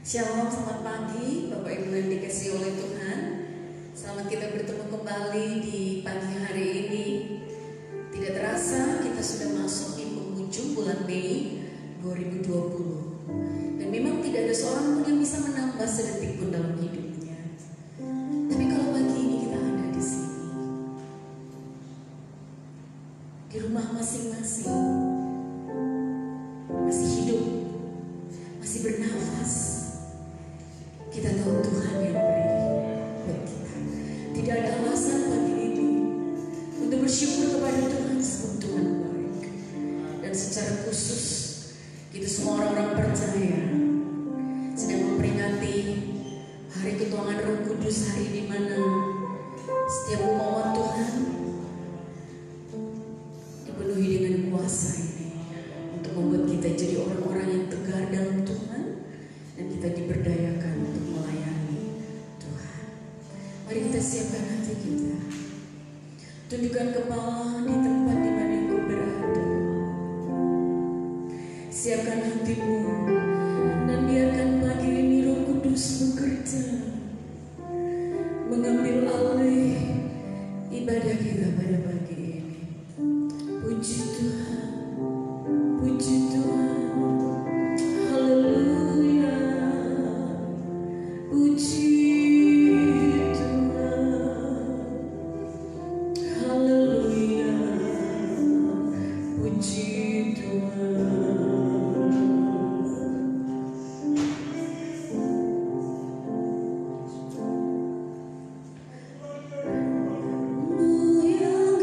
Shalom, selamat pagi Bapak Ibu yang dikasihi oleh Tuhan. Selamat kita bertemu kembali di pagi hari ini. Tidak terasa kita sudah masuk di penghujung bulan Mei 2020. Dan memang tidak ada seorang pun yang bisa menambah sedetik pun dalam hidupnya. Tapi kalau pagi ini kita ada di sini, di rumah masing-masing, masih hidup, masih bernafas, kita tahu Tuhan yang beri buat kita. Tidak ada alasan pagi ini untuk bersyukur kepada Tuhan sebab Tuhan baik. Dan secara khusus kita semua orang-orang percaya sedang memperingati hari ketuhanan Roh Kudus, hari di mana setiap umat Tuhan dipenuhi dengan kuasa ini untuk membuat kita jadi orang-orang yang tegar dalam Tuhan dan kita diberdayakan untuk melayani Tuhan. Mari kita siapkan hati kita. Tundukkan kepala di tempat di mana engkau berada. Siapkan hatimu dan biarkan pagi ini Roh Kudus bekerja, mengambil alih ibadah kita pada pagi ini. Puji Tuhan, puji Tuhan. Haleluya, puji Tuhan. Haleluya, puji Tuhan. Mu yang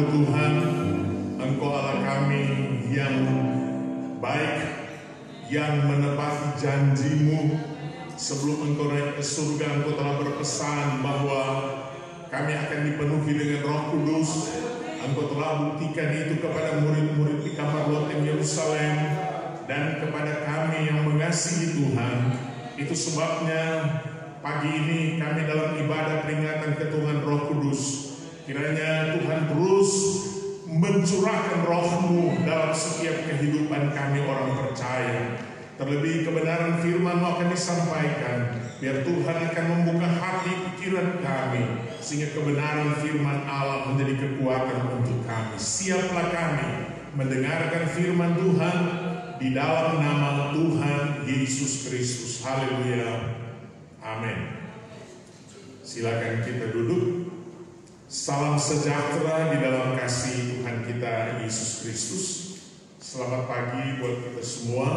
Engkau Tuhan, Engkau Allah kami yang baik, yang menepati janji-Mu. Sebelum Engkau naik ke surga, Engkau telah berpesan bahwa kami akan dipenuhi dengan Roh Kudus. Engkau telah buktikan itu kepada murid-murid di kamar loteng Yerusalem dan kepada kami yang mengasihi Tuhan. Itu sebabnya pagi ini kami dalam ibadah peringatan ketuhanan Roh Kudus, kiranya Tuhan terus mencurahkan Roh-Mu dalam setiap kehidupan kami orang percaya. Terlebih kebenaran firman-Mu akan disampaikan, biar Tuhan akan membuka hati pikiran kami, sehingga kebenaran firman Allah menjadi kekuatan untuk kami. Siaplah kami mendengarkan firman Tuhan di dalam nama Tuhan Yesus Kristus. Haleluya. Amin. Silakan kita duduk. Salam sejahtera di dalam kasih Tuhan kita Yesus Kristus. Selamat pagi buat kita semua.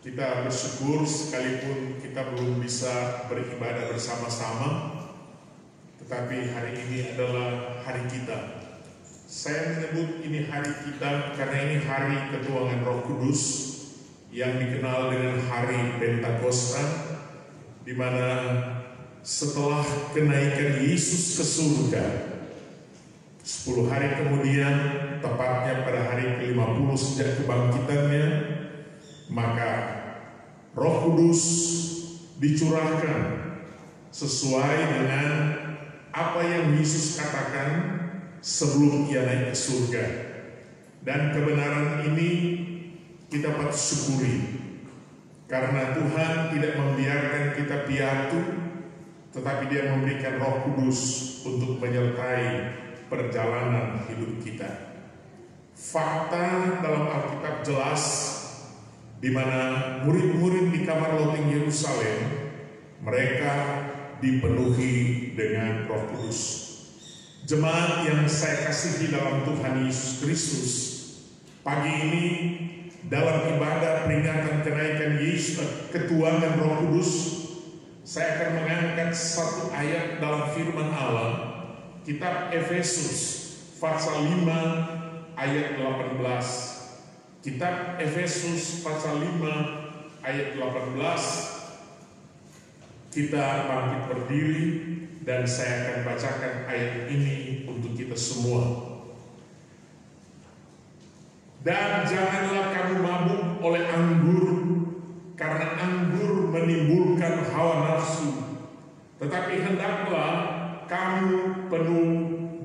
Kita bersyukur sekalipun kita belum bisa beribadah bersama-sama, tetapi hari ini adalah hari kita. Saya menyebut ini hari kita karena ini hari ketuhanan Roh Kudus yang dikenal dengan hari Pentakosta, di mana setelah kenaikan Yesus ke surga 10 hari kemudian, tepatnya pada hari ke-50 sejak kebangkitannya, maka Roh Kudus dicurahkan sesuai dengan apa yang Yesus katakan sebelum Ia naik ke surga. Dan kebenaran ini kita patut syukuri, karena Tuhan tidak membiarkan kita piatu, tetapi Dia memberikan Roh Kudus untuk menyertai perjalanan hidup kita. Fakta dalam Alkitab jelas, di mana murid-murid di kamar loteng Yerusalem, mereka dipenuhi dengan Roh Kudus. Jemaat yang saya kasihi dalam Tuhan Yesus Kristus, pagi ini dalam ibadah peringatan kenaikan Yesus ketuhanan Roh Kudus, saya akan mengangkat satu ayat dalam firman Allah, kitab Efesus pasal 5 ayat 18. Kitab Efesus pasal 5 ayat 18. Kita bangkit berdiri dan saya akan bacakan ayat ini untuk kita semua. Dan janganlah kamu mabuk oleh anggur, karena anggur menimbulkan hawa nafsu, tetapi hendaklah kamu penuh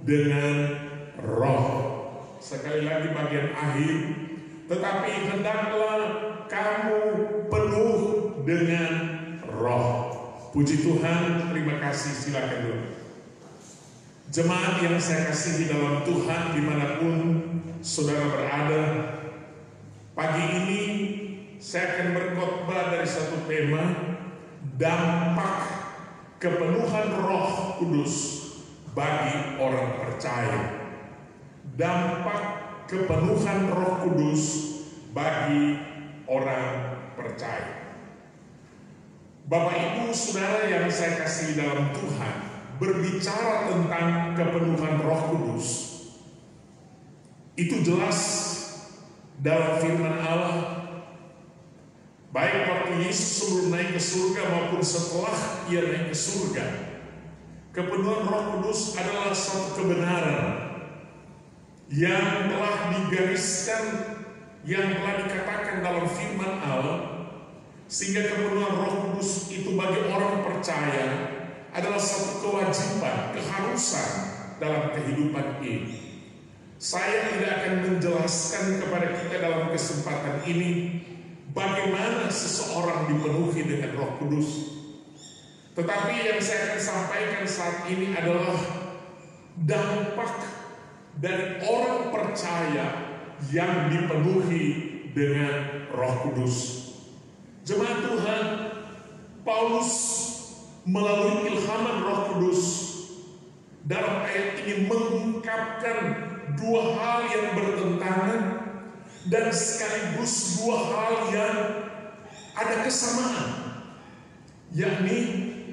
dengan Roh. Sekali lagi bagian akhir, tetapi hendaklah kamu penuh dengan Roh. Puji Tuhan, terima kasih, silakan dulu. Jemaat yang saya kasihi dalam Tuhan dimanapun saudara berada, pagi ini saya akan berkhotbah dari satu tema, dampak kepenuhan Roh Kudus bagi orang percaya. Dampak kepenuhan Roh Kudus bagi orang percaya. Bapak Ibu Saudara yang saya kasihi dalam Tuhan, berbicara tentang kepenuhan Roh Kudus, itu jelas dalam firman Allah, baik waktu Yesus sebelum naik ke surga maupun setelah Ia naik ke surga. Kepenuhan Roh Kudus adalah satu kebenaran yang telah digariskan, yang telah dikatakan dalam firman Allah, sehingga kepenuhan Roh Kudus itu bagi orang percaya adalah satu kewajiban, keharusan dalam kehidupan ini. Saya tidak akan menjelaskan kepada kita dalam kesempatan ini bagaimana seseorang dipenuhi dengan Roh Kudus. Tetapi yang saya akan sampaikan saat ini adalah dampak dari orang percaya yang dipenuhi dengan Roh Kudus. Jemaat Tuhan, Paulus melalui ilhaman Roh Kudus dalam ayat ini mengungkapkan dua hal yang bertentangan dan sekaligus dua hal yang ada kesamaan, yakni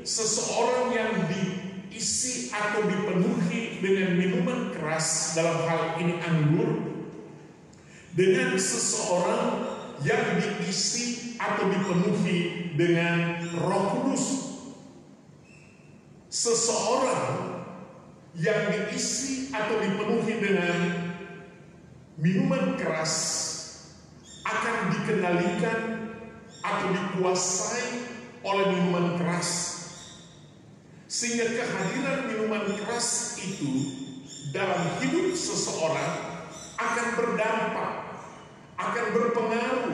seseorang yang diisi diisi atau dipenuhi dengan minuman keras, dalam hal ini anggur, dengan seseorang yang diisi atau dipenuhi dengan Roh Kudus. Seseorang yang diisi atau dipenuhi dengan minuman keras akan dikendalikan atau dikuasai oleh minuman keras, sehingga kehadiran minuman keras itu dalam hidup seseorang akan berdampak, akan berpengaruh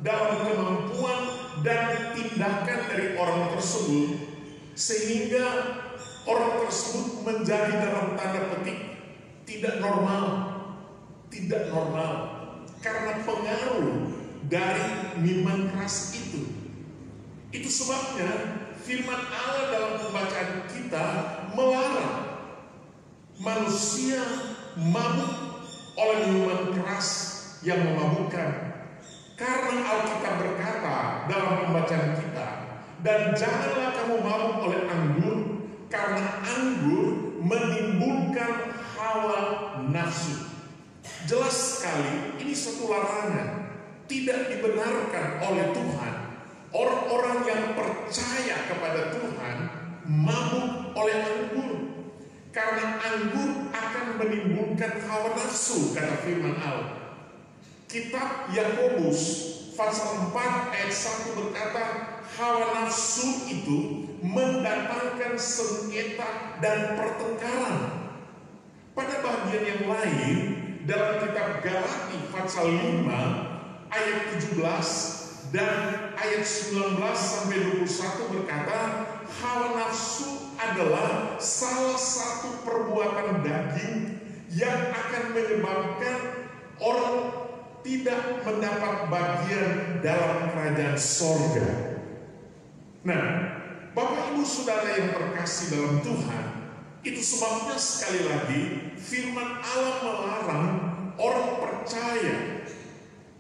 dalam kemampuan dan tindakan dari orang tersebut, sehingga orang tersebut menjadi dalam tanda petik tidak normal karena pengaruh dari minuman keras itu. Itu sebabnya firman Allah dalam pembacaan kita melarang manusia mabuk oleh minuman keras yang memabukkan. Karena Alkitab berkata dalam pembacaan kita, dan janganlah kamu mabuk oleh anggur, karena anggur menimbulkan hawa nafsu. Jelas sekali ini suatu larangan, tidak dibenarkan oleh Tuhan. Orang-orang yang percaya kepada Tuhan mabuk oleh anggur, karena anggur akan menimbulkan hawa nafsu, kata firman Allah. Kitab Yakobus pasal 4 ayat 1 berkata, hawa nafsu itu mendatangkan sengketa dan pertengkaran. Pada bagian yang lain dalam kitab Galati pasal 5 ayat 17 dan ayat 19 sampai 21 berkata, hawa nafsu adalah salah satu perbuatan daging yang akan menyebabkan orang tidak mendapat bagian dalam kerajaan sorga. Nah, Bapak Ibu Saudara yang terkasih dalam Tuhan, itu sebabnya sekali lagi firman Allah melarang orang percaya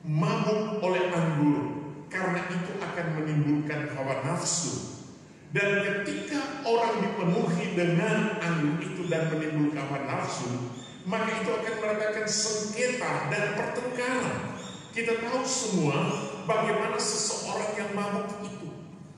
mabuk oleh anggur, karena itu akan menimbulkan hawa nafsu. Dan ketika orang dipenuhi dengan anggur itu dan menimbulkan hawa nafsu, maka itu akan mendatangkan sengketa dan pertengkaran. Kita tahu semua bagaimana seseorang yang mabuk itu.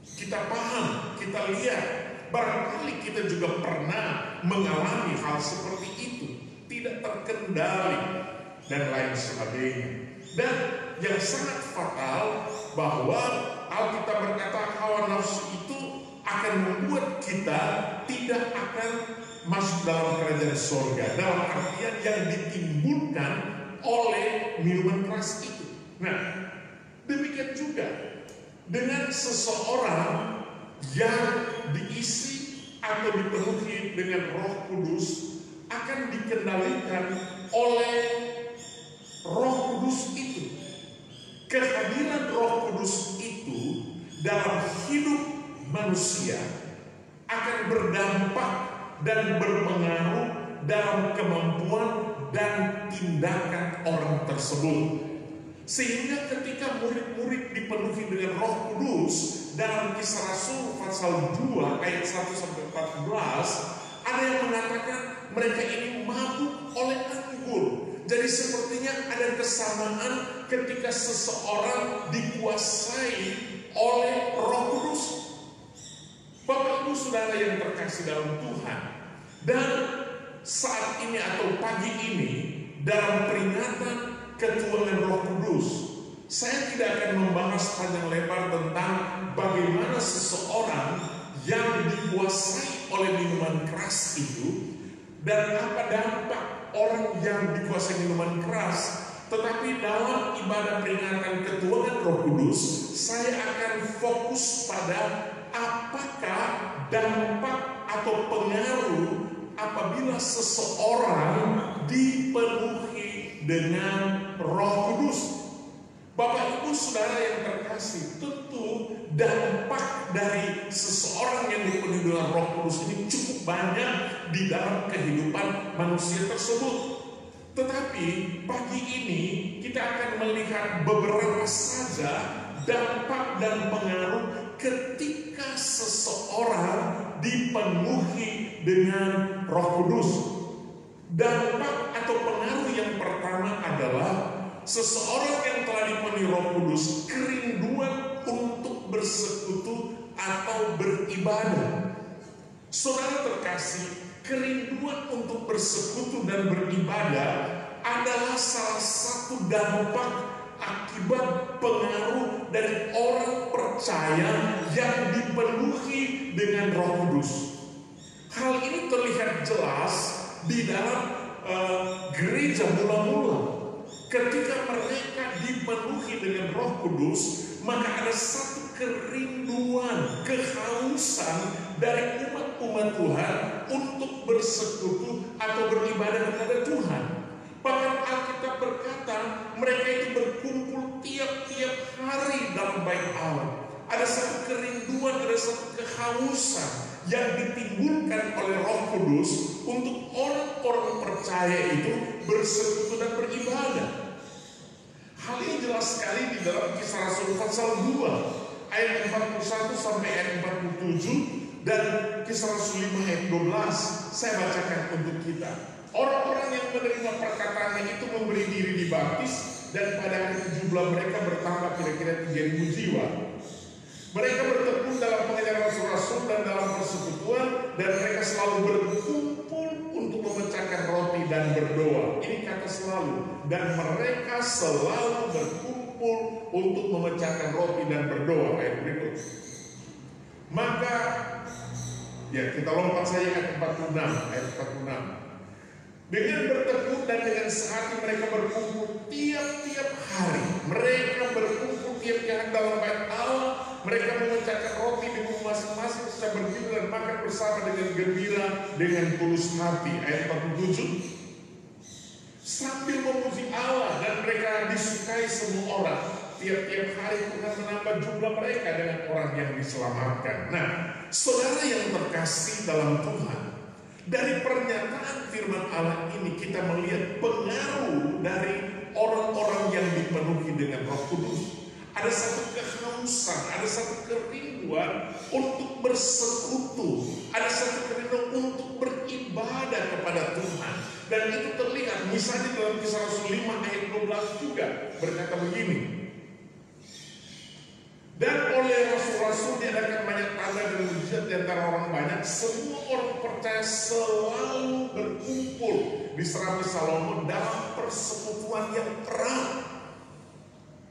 Kita paham, kita lihat, barangkali kita juga pernah mengalami hal seperti itu, tidak terkendali dan lain sebagainya. Dan yang sangat fatal bahwa Alkitab berkata hawa nafsu itu akan membuat kita tidak akan masuk dalam kerajaan sorga, dalam artian yang ditimbulkan oleh minuman keras itu. Nah, demikian juga dengan seseorang yang diisi atau dipenuhi dengan Roh Kudus akan dikendalikan oleh Roh Kudus itu. Kehadiran Roh Kudus itu dalam hidup manusia akan berdampak dan berpengaruh dalam kemampuan dan tindakan orang tersebut. Sehingga ketika murid-murid dipenuhi dengan Roh Kudus dalam Kisah Rasul pasal 2 ayat 1 sampai 14, ada yang mengatakan mereka ini mabuk oleh anggur. Jadi sepertinya ada kesamaan ketika seseorang dikuasai oleh Roh Kudus. Bapak Ibu Saudara yang terkasih dalam Tuhan, dan saat ini atau pagi ini dalam peringatan ketuanan Roh Kudus, saya tidak akan membahas panjang lebar tentang bagaimana seseorang yang dikuasai oleh minuman keras itu dan apa dampak orang yang dikuasai minuman keras. Tetapi dalam ibadah peringatan ketuanan Roh Kudus, saya akan fokus pada apakah dampak atau pengaruh apabila seseorang dipenuhi dengan Roh Kudus. Bapak Ibu Saudara yang terkasih, tentu dampak dari seseorang yang dipenuhi dengan Roh Kudus ini cukup banyak di dalam kehidupan manusia tersebut. Tetapi pagi ini kita akan melihat beberapa saja dampak dan pengaruh ketika seseorang dipenuhi dengan Roh Kudus. Dampak atau pengaruh yang pertama adalah seseorang yang telah dipenuhi Roh Kudus kerinduan untuk bersekutu atau beribadah. Saudara terkasih, kerinduan untuk bersekutu dan beribadah adalah salah satu dampak akibat pengaruh dari orang percaya yang dipenuhi dengan Roh Kudus. Hal ini terlihat jelas di dalam gereja mula-mula. Ketika mereka dipenuhi dengan Roh Kudus, maka ada satu kerinduan, kehausan dari umat-umat Tuhan untuk bersekutu atau beribadah kepada Tuhan. Bahkan Alkitab berkata mereka itu berkumpul tiap-tiap hari dalam bait Allah. Ada satu kerinduan, ada satu kehausan yang ditimbulkan oleh Roh Kudus untuk orang-orang percaya itu bersekutu dan beribadah. Hal ini jelas sekali di dalam Kisah Rasul pasal 2 ayat 41 sampai ayat 47 dan Kisah Rasul 5 ayat 12. Saya bacakan untuk kita. Orang-orang yang menerima perkataannya itu memberi diri dibaptis, dan pada hari 17 mereka bertambah kira-kira 3.000 jiwa. Mereka bertekun dalam pengajaran rasul-rasul dan dalam persekutuan, dan mereka selalu berkumpul untuk memecahkan roti dan berdoa. Ini kata selalu. Dan mereka selalu berkumpul untuk memecahkan roti dan berdoa. Ayat berikut. Maka, ya kita lompat saja ayat 46. Ayat 46. Dengan bertekun dan dengan sehati mereka berkumpul tiap-tiap hari. Mereka berkumpul tiap-tiap hari dalam bait Allah. Mereka memecahkan roti di rumah masing-masing secara berdiri dan makan bersama dengan gembira, dengan tulus hati. Ayat 47. Sambil memuji Allah, dan mereka disukai semua orang. Tiap-tiap hari Tuhan menambah jumlah mereka dengan orang yang diselamatkan. Nah, saudara yang terkasih dalam Tuhan, dari pernyataan firman Allah ini kita melihat pengaruh dari orang-orang yang dipenuhi dengan Roh Kudus. Ada satu kehausan, ada satu kerinduan untuk bersekutu, ada satu kerinduan untuk beribadah kepada Tuhan. Dan itu terlihat misalnya dalam Kisah Rasul 5 ayat 12 juga berkata begini. Dan oleh rasul-rasul diadakan banyak tanda dan mujizat di antara orang banyak. Semua orang percaya selalu berkumpul di Serabi Salomo dalam persekutuan yang erat.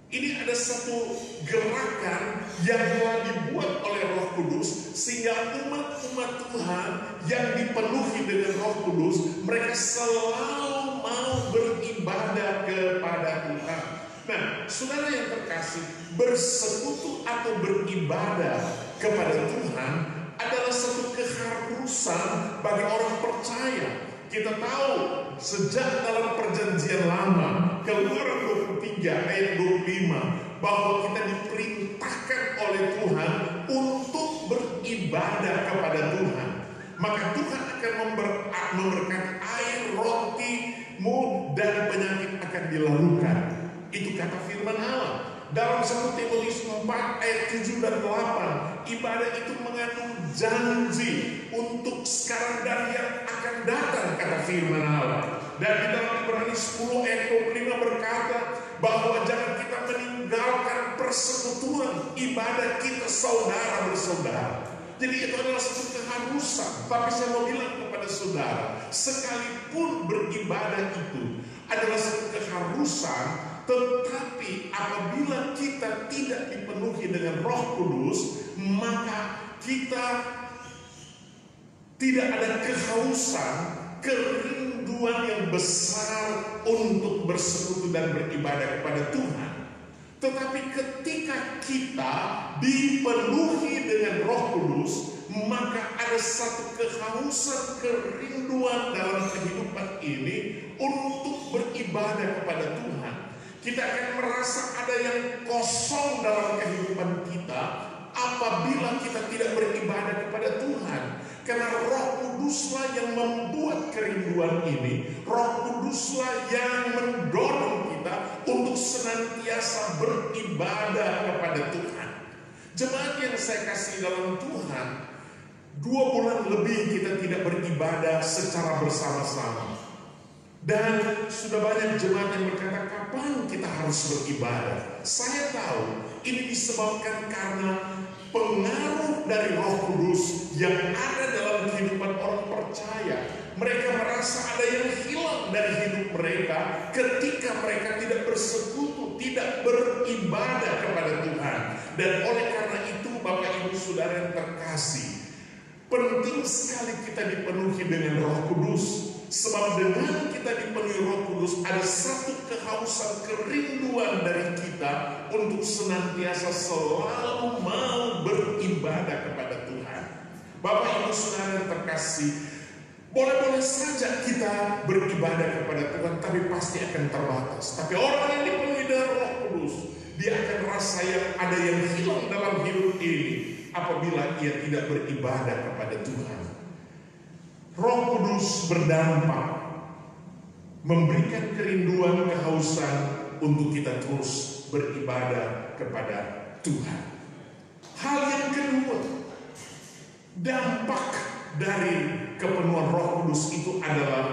Ini ada satu gerakan yang telah dibuat oleh Roh Kudus, sehingga umat-umat Tuhan yang dipenuhi dengan Roh Kudus, mereka selalu mau beribadah kepada Tuhan. Nah, saudara yang terkasih, bersekutu atau beribadah kepada Tuhan adalah satu keharusan bagi orang percaya. Kita tahu sejak dalam perjanjian lama, Keluaran 23 ayat 25, bahwa kita diperintahkan oleh Tuhan untuk beribadah kepada Tuhan. Maka Tuhan akan memberkati air, rotimu, dan penyakit akan dilalukan. Itu kata firman Allah. Dalam 1 Timotius 4 ayat 7 dan 8, ibadah itu mengandung janji untuk sekarang dan yang akan datang, kata firman Allah. Dan di dalam Ibrani 10 ayat 25 berkata bahwa jangan kita meninggalkan persekutuan ibadah kita saudara bersaudara. Jadi itu adalah satu keharusan. Tapi saya mau bilang kepada saudara, sekalipun beribadah itu adalah satu keharusan, tetapi apabila kita tidak dipenuhi dengan Roh Kudus, maka kita tidak ada kehausan, kerinduan yang besar untuk bersekutu dan beribadah kepada Tuhan. Tetapi ketika kita dipenuhi dengan Roh Kudus, maka ada satu kehausan, kerinduan dalam kehidupan ini untuk beribadah kepada Tuhan. Kita akan merasa ada yang kosong dalam kehidupan kita apabila kita tidak beribadah kepada Tuhan. Karena Roh Kuduslah yang membuat kerinduan ini. Roh Kuduslah yang mendorong kita untuk senantiasa beribadah kepada Tuhan. Jemaat yang saya kasih dalam Tuhan, 2 bulan lebih kita tidak beribadah secara bersama-sama. Dan sudah banyak jemaat yang berkata, kapan kita harus beribadah? Saya tahu ini disebabkan karena pengaruh dari Roh Kudus yang ada dalam kehidupan orang percaya. Mereka merasa ada yang hilang dari hidup mereka ketika mereka tidak bersekutu, tidak beribadah kepada Tuhan. Dan oleh karena itu, Bapak Ibu Saudara yang terkasih, penting sekali kita dipenuhi dengan Roh Kudus. Sebab dengan kita dipenuhi Roh Kudus, ada satu kehausan, kerinduan dari kita untuk senantiasa selalu mau beribadah kepada Tuhan. Bapak Ibu Saudara yang terkasih, boleh-boleh saja kita beribadah kepada Tuhan, tapi pasti akan terbatas. Tapi orang yang dipenuhi dengan Roh Kudus, dia akan merasa yang ada yang hilang dalam hidup ini apabila ia tidak beribadah kepada Tuhan. Roh Kudus berdampak, memberikan kerinduan, kehausan untuk kita terus beribadah kepada Tuhan. Hal yang kedua, dampak dari kepenuhan Roh Kudus itu adalah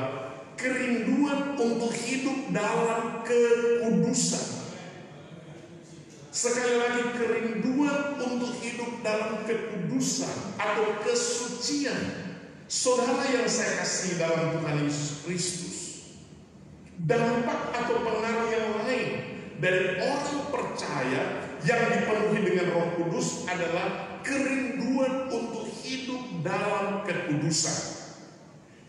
kerinduan untuk hidup dalam kekudusan. Sekali lagi, kerinduan untuk hidup dalam kekudusan atau kesucian. Saudara yang saya kasih dalam Tuhan Yesus Kristus, dampak atau pengaruh yang lain dari orang percaya yang dipenuhi dengan Roh Kudus adalah kerinduan untuk hidup dalam kekudusan.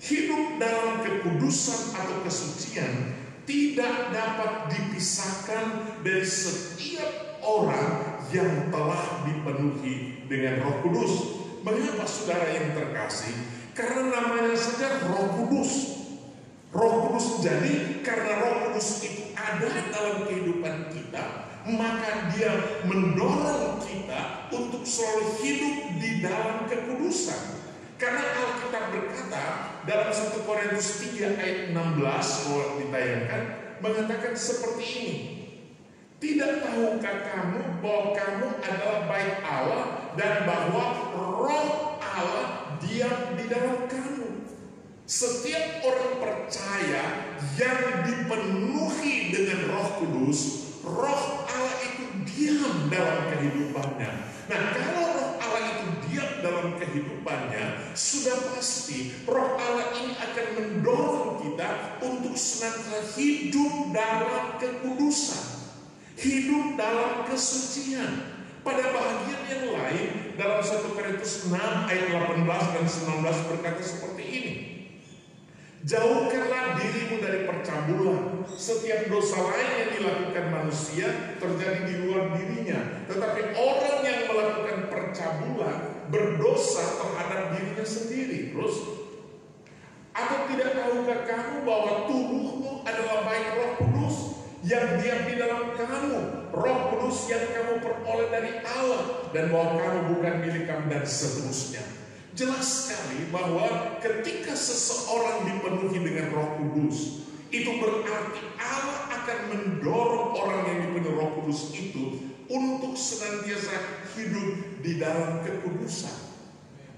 Hidup dalam kekudusan atau kesucian tidak dapat dipisahkan dari setiap orang yang telah dipenuhi dengan Roh Kudus. Mengapa saudara yang terkasih? Karena namanya saja Roh Kudus. Roh Kudus, jadi karena Roh Kudus itu ada dalam kehidupan kita, maka dia mendorong kita untuk selalu hidup di dalam kekudusan. Karena Alkitab berkata dalam 1 Korintus 3 ayat 16, kalau ditayangkan, mengatakan seperti ini. Tidak tahukah kamu bahwa kamu adalah bait Allah dan bahwa Roh Allah diam di dalam kamu? Setiap orang percaya yang dipenuhi dengan Roh Kudus, Roh Allah itu diam dalam kehidupannya. Nah, kalau Roh Allah itu diam dalam kehidupannya, sudah pasti Roh Allah ini akan mendorong kita untuk senantiasa hidup dalam kekudusan, hidup dalam kesucian. Pada bagian yang lain, dalam 1 Korintus 6 ayat 18 dan 19 berkata seperti ini. Jauhkanlah dirimu dari percabulan. Setiap dosa lain yang dilakukan manusia terjadi di luar dirinya. Tetapi orang yang melakukan percabulan berdosa terhadap dirinya sendiri. Terus, atau tidak tahukah kamu bahwa tubuhmu adalah bait Roh Kudus yang diam di dalam kamu, Roh Kudus yang kamu peroleh dari Allah, dan bahwa kamu bukan milik kamu, dan seterusnya. Jelas sekali bahwa ketika seseorang dipenuhi dengan Roh Kudus, itu berarti Allah akan mendorong orang yang dipenuhi Roh Kudus itu untuk senantiasa hidup di dalam kekudusan.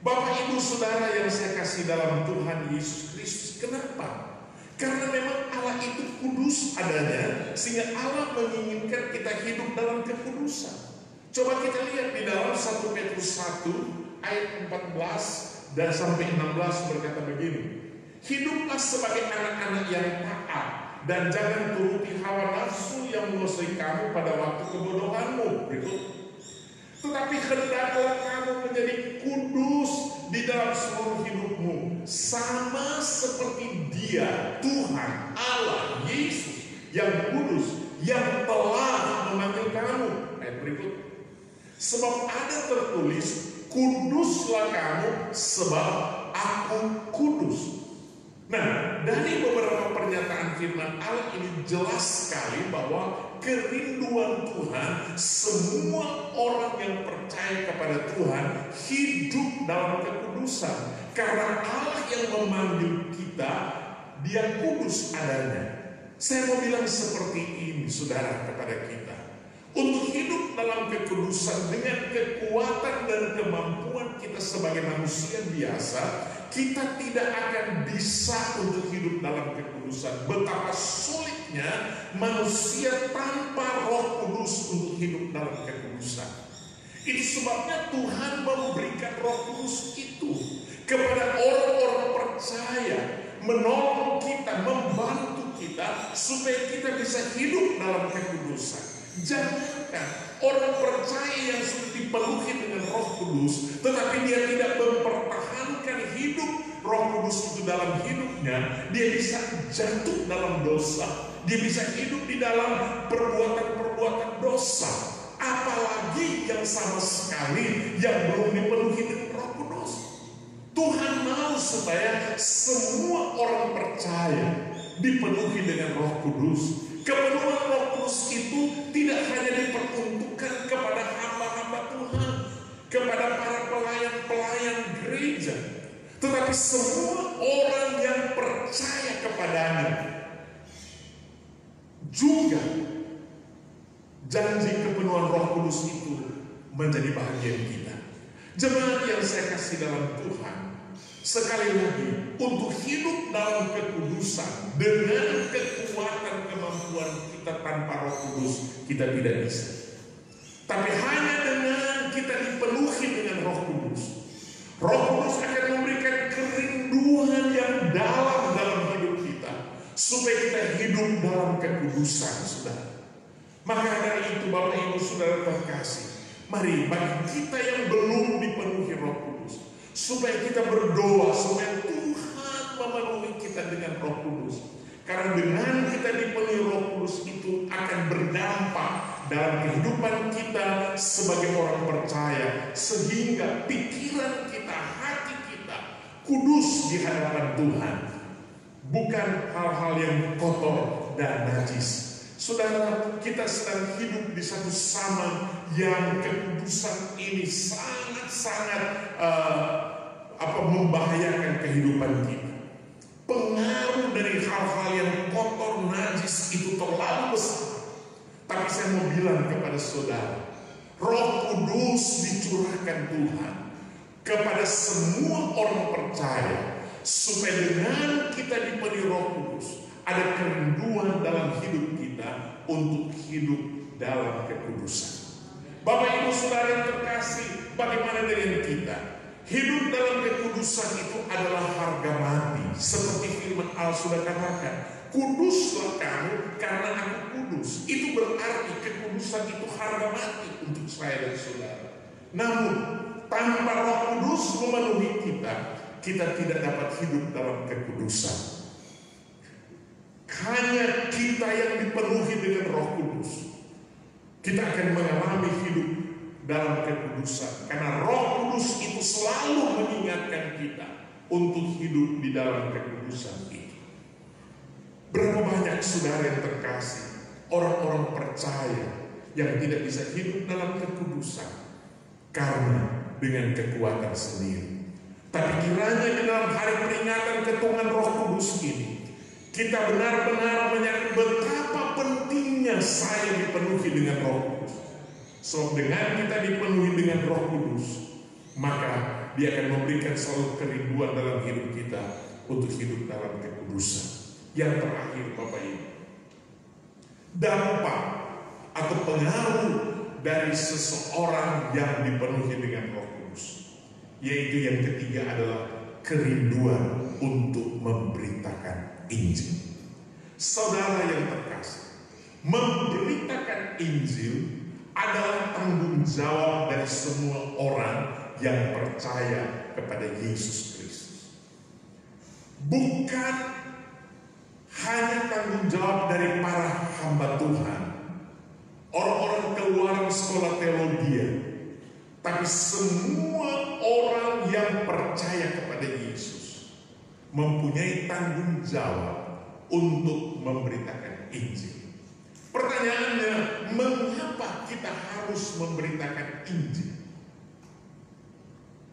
Bapak Ibu Saudara yang saya kasih dalam Tuhan Yesus Kristus, kenapa? Karena memang Allah itu kudus adanya, sehingga Allah menginginkan kita hidup dalam kekudusan. Coba kita lihat di dalam 1 Petrus 1 ayat 14 dan sampai 16 berkata begini. Hiduplah sebagai anak-anak yang taat, dan jangan turuti hawa nafsu yang menguasai kamu pada waktu kebodohanmu. Berikut. Tetapi hendaklah kamu menjadi kudus di dalam seluruh hidupmu, sama seperti Dia, Tuhan Allah Yesus yang kudus, yang telah memanggil kamu. Ayat berikut. Sebab ada tertulis, kuduslah kamu sebab aku kudus. Nah, dari beberapa pernyataan firman Allah ini jelas sekali bahwa kerinduan Tuhan, semua orang yang percaya kepada Tuhan hidup dalam kekudusan. Karena Allah yang memanggil kita, Dia kudus adanya. Saya mau bilang seperti ini, saudara, kepada kita. Untuk hidup dalam kekudusan dengan kekuatan dan kemampuan kita sebagai manusia biasa, kita tidak akan bisa untuk hidup dalam kekudusan. Betapa sulitnya manusia tanpa Roh Kudus untuk hidup dalam kekudusan. Itu sebabnya Tuhan memberikan Roh Kudus itu kepada orang-orang percaya, menolong kita, membantu kita supaya kita bisa hidup dalam kekudusan. Jangankan orang percaya yang sudah dipenuhi dengan Roh Kudus, tetapi dia tidak mempertahankan hidup Roh Kudus itu dalam hidupnya, dia bisa jatuh dalam dosa, dia bisa hidup di dalam perbuatan-perbuatan dosa. Apalagi yang sama sekali yang belum dipenuhi dengan Roh Kudus. Tuhan mau supaya semua orang percaya dipenuhi dengan Roh Kudus. Kepenuhan Roh Kudus itu tidak hanya diperuntukkan kepada hamba-hamba Tuhan, kepada para pelayan-pelayan gereja, tetapi semua orang yang percaya kepadanya. Juga janji kepenuhan Roh Kudus itu menjadi bahagian kita. Jemaat yang saya kasih dalam Tuhan, sekali lagi, untuk hidup dalam kekudusan dengan kekuatan kemampuan kita tanpa Roh Kudus, kita tidak bisa. Tapi hanya dengan kita dipenuhi dengan Roh Kudus, Roh Kudus akan memberikan kerinduan yang dalam hidup kita, supaya kita hidup dalam kekudusan, saudara. Maka dari itu, Bapak Ibu Saudara terkasih, mari bagi kita yang belum dipenuhi Roh Kudus, supaya kita berdoa supaya Tuhan memenuhi kita dengan Roh Kudus. Karena dengan kita dipenuhi Roh Kudus itu akan berdampak dalam kehidupan kita sebagai orang percaya, sehingga pikiran kita, hati kita kudus di hadapan Tuhan, bukan hal-hal yang kotor dan najis. Saudara, kita sedang hidup di satu zaman yang kekudusan ini sangat-sangat membahayakan kehidupan kita. Pengaruh dari hal-hal yang kotor, najis itu terlalu besar. Tapi saya mau bilang kepada saudara, Roh Kudus dicurahkan Tuhan kepada semua orang percaya, supaya dengan kita dipenuhi Roh Kudus, ada kerinduan dalam hidup kita untuk hidup dalam kekudusan. Bapak Ibu Saudara yang terkasih, bagaimana dengan kita? Hidup dalam kekudusan itu adalah harga mati. Seperti firman Allah sudah katakan, kuduslah kamu karena aku kudus. Itu berarti kekudusan itu harga mati untuk saya dan saudara. Namun tanpa Roh Kudus memenuhi kita, kita tidak dapat hidup dalam kekudusan. Hanya kita yang dipenuhi dengan Roh Kudus, kita akan mengalami hidup dalam kekudusan. Karena Roh Kudus itu selalu mengingatkan kita untuk hidup di dalam kekudusan itu. Berapa banyak saudara yang terkasih, orang-orang percaya yang tidak bisa hidup dalam kekudusan karena dengan kekuatan sendiri. Tapi kiranya di dalam hari peringatan ketuhanan Roh Kudus ini, kita benar-benar menyadari betapa pentingnya saya dipenuhi dengan Roh Kudus. So, dengan kita dipenuhi dengan Roh Kudus, maka Dia akan memberikan selalu kerinduan dalam hidup kita untuk hidup dalam kekudusan. Yang terakhir, Bapak Ibu, dampak atau pengaruh dari seseorang yang dipenuhi dengan Roh Kudus, yaitu yang ketiga adalah kerinduan untuk memberitakan Injil. Saudara yang terkasih, memberitakan Injil adalah tanggung jawab dari semua orang yang percaya kepada Yesus Kristus. Bukan hanya tanggung jawab dari para hamba Tuhan, orang-orang keluaran sekolah teologi, tapi semua orang yang percaya kepada Yesus mempunyai tanggung jawab untuk memberitakan Injil. Pertanyaannya, mengapa kita harus memberitakan Injil?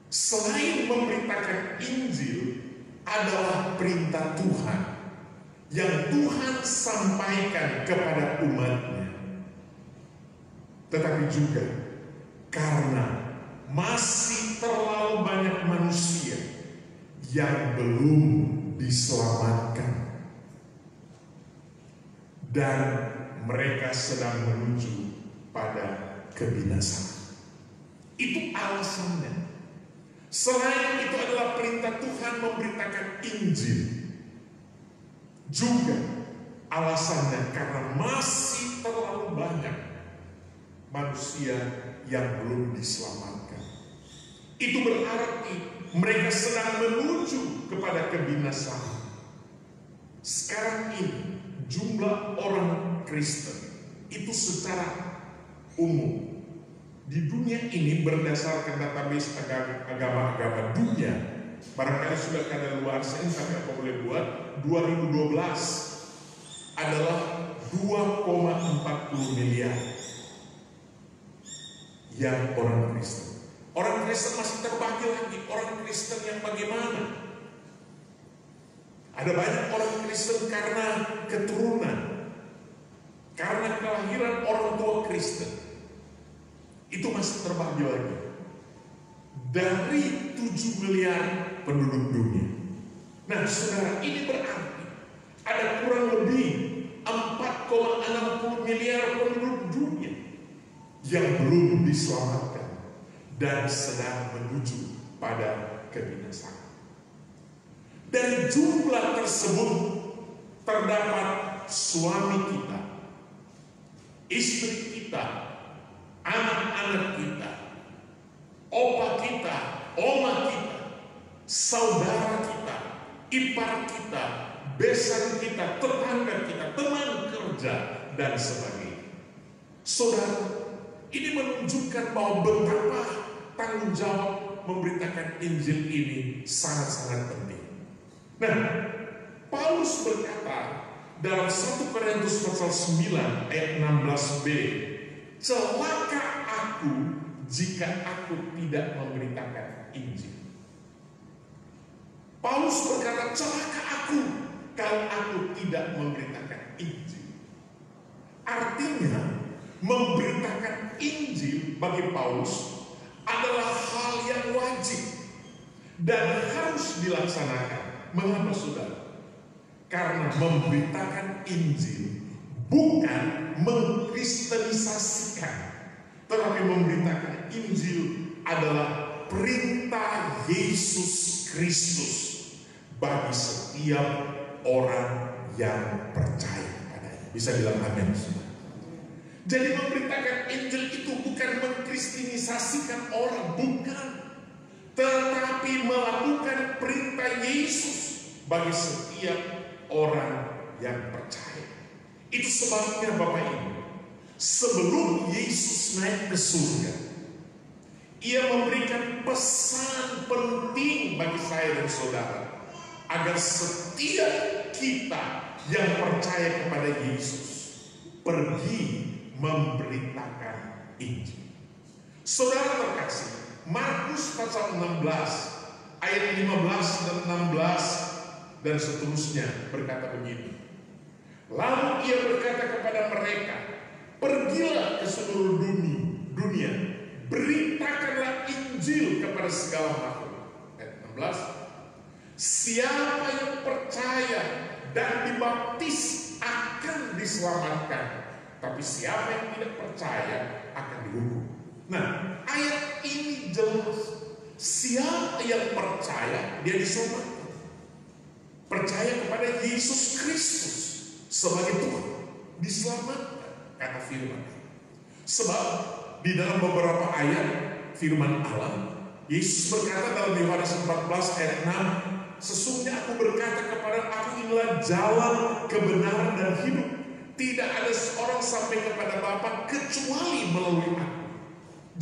Selain memberitakan Injil adalah perintah Tuhan yang Tuhan sampaikan kepada umatnya. tetapi juga karena masih terlalu banyak manusia yang belum diselamatkan dan mereka sedang menuju pada kebinasaan. Itu alasannya. Selain itu adalah perintah Tuhan memberitakan Injil. Juga alasannya karena masih terlalu banyak manusia yang belum diselamatkan. Itu berarti mereka sedang menuju kepada kebinasaan. Sekarang ini jumlah orang Kristen itu secara umum di dunia ini berdasarkan database agama-agama dunia, barangkali sudah kadaluarsa ini sampai apa boleh buat 2012 adalah 2,40 miliar yang orang Kristen. Orang Kristen masih terbagi lagi. Orang Kristen yang bagaimana? Ada banyak orang Kristen karena keturunan, karena kelahiran orang tua Kristen. Itu masih terbagi lagi. Dari 7 miliar penduduk dunia. Nah, saudara, ini berarti ada kurang lebih 4,60 miliar penduduk dunia yang belum diselamatkan dan sedang menuju pada kebinasaan. Dari jumlah tersebut terdapat suami kita, istri kita, anak-anak kita, opa kita, oma kita, saudara kita, ipar kita, besan kita, tetangga kita, teman kerja, dan sebagainya. Saudara, ini menunjukkan bahwa betapa tanggung jawab memberitakan Injil ini sangat-sangat penting. Nah, Paulus berkata dalam 1 Korintus pasal 9 ayat 16b, celaka aku jika aku tidak memberitakan Injil. Paulus berkata, celaka aku kalau aku tidak memberitakan Injil. Artinya, memberitakan Injil bagi Paulus adalah hal yang wajib dan harus dilaksanakan. Mengapa, saudara? Karena memberitakan Injil bukan mengkristenisasikan, tetapi memberitakan Injil adalah perintah Yesus Kristus bagi setiap orang yang percaya padanya. Bisa bilang amin, saudara. Jadi memberitakan Injil itu bukan mengkristenisasikan orang, bukan, tetapi melakukan perintah Yesus bagi setiap orang yang percaya. Itu sebabnya Bapak Ibu, sebelum Yesus naik ke surga, Ia memberikan pesan penting bagi saya dan saudara, agar setiap kita yang percaya kepada Yesus pergi memberitakan Injil. Saudara terkasih, Markus pasal 16 ayat 15 dan 16 dan seterusnya berkata begini. Lalu Ia berkata kepada mereka, pergilah ke seluruh dunia, beritakanlah Injil kepada segala makhluk. Ayat 16, siapa yang percaya dan dibaptis akan diselamatkan, tapi siapa yang tidak percaya akan dihukum. Nah, ayat ini jelas. Siapa yang percaya, dia diselamatkan. Percaya kepada Yesus Kristus sebagai Tuhan, diselamatkan, kata firman. Sebab di dalam beberapa ayat firman Allah, Yesus berkata dalam Yohanes 14 ayat 6, sesungguhnya aku berkata kepada aku, inilah jalan, kebenaran dan hidup. Tidak ada seorang sampai kepada Bapa kecuali melalui aku.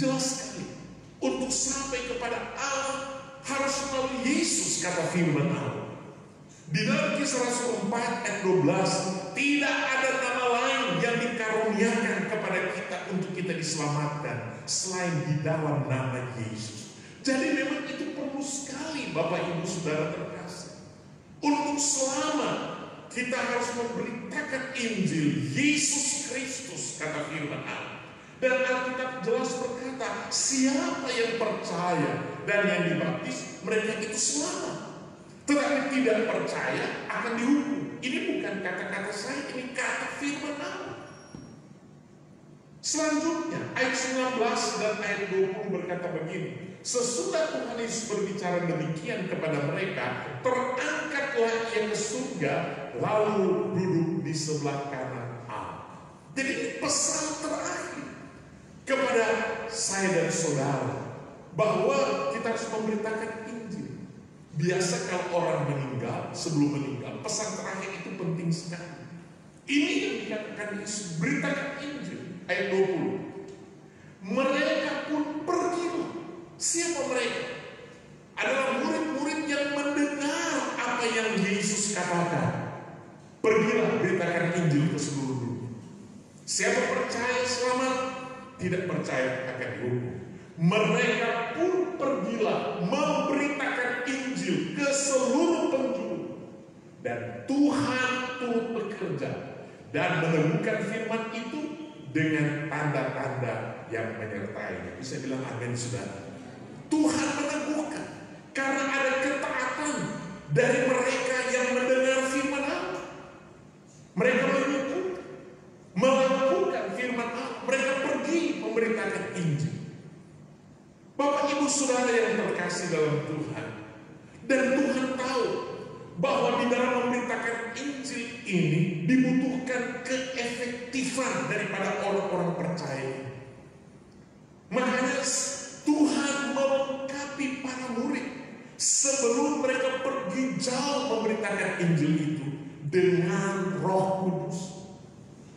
Jelas sekali, untuk sampai kepada Allah harus melalui Yesus, kata firman Allah. Di dalam Kisah Rasul 4 ayat 12, tidak ada nama lain yang dikaruniakan kepada kita untuk kita diselamatkan selain di dalam nama Yesus. Jadi memang itu perlu sekali Bapak Ibu Saudara terkasih. Untuk selamat kita harus memberitakan Injil Yesus Kristus, kata firman Allah. Dan Alkitab jelas berkata, siapa yang percaya dan yang dibaptis, mereka itu selamat. Tetapi tidak percaya akan dihukum. Ini bukan kata-kata saya, ini kata firman Allah. Selanjutnya, ayat 19 dan ayat 20 berkata begini. Sesudah Tuhan Yesus berbicara demikian kepada mereka, terangkatlah ia ke surga, lalu duduk di sebelah kanan Allah. Jadi ini pesan terakhir kepada saya dan saudara, bahwa kita harus memberitakan Injil. Biasa kalau orang meninggal, sebelum meninggal, pesan terakhir itu penting sekali. Ini yang dikatakan Yesus, beritakan Injil. Ayat 20. Mereka pun pergilah. Siapa mereka? Adalah murid-murid yang mendengar apa yang Yesus katakan. Pergilah, beritakan Injil ke seluruh dunia. Siapa percaya selamat, tidak percaya akan dihukum. Mereka pun pergilah memberitakan Injil ke seluruh penjuru. Dan Tuhan turut bekerja dan meneguhkan firman itu dengan tanda-tanda yang menyertai. Bisa bilang amin, saudara. Tuhan meneguhkan karena ada ketaatan dari mereka yang mendengar firman Allah. Mereka melakukan firman Allah. Mereka pergi memberitakan Injil. Bapak Ibu Saudara yang terkasih dalam Tuhan, dan Tuhan tahu bahwa di dalam memberitakan Injil ini dibutuhkan keefektifan daripada orang-orang percaya. Makanya Tuhan melengkapi para murid sebelum mereka pergi jauh memberitakan Injil itu dengan Roh Kudus.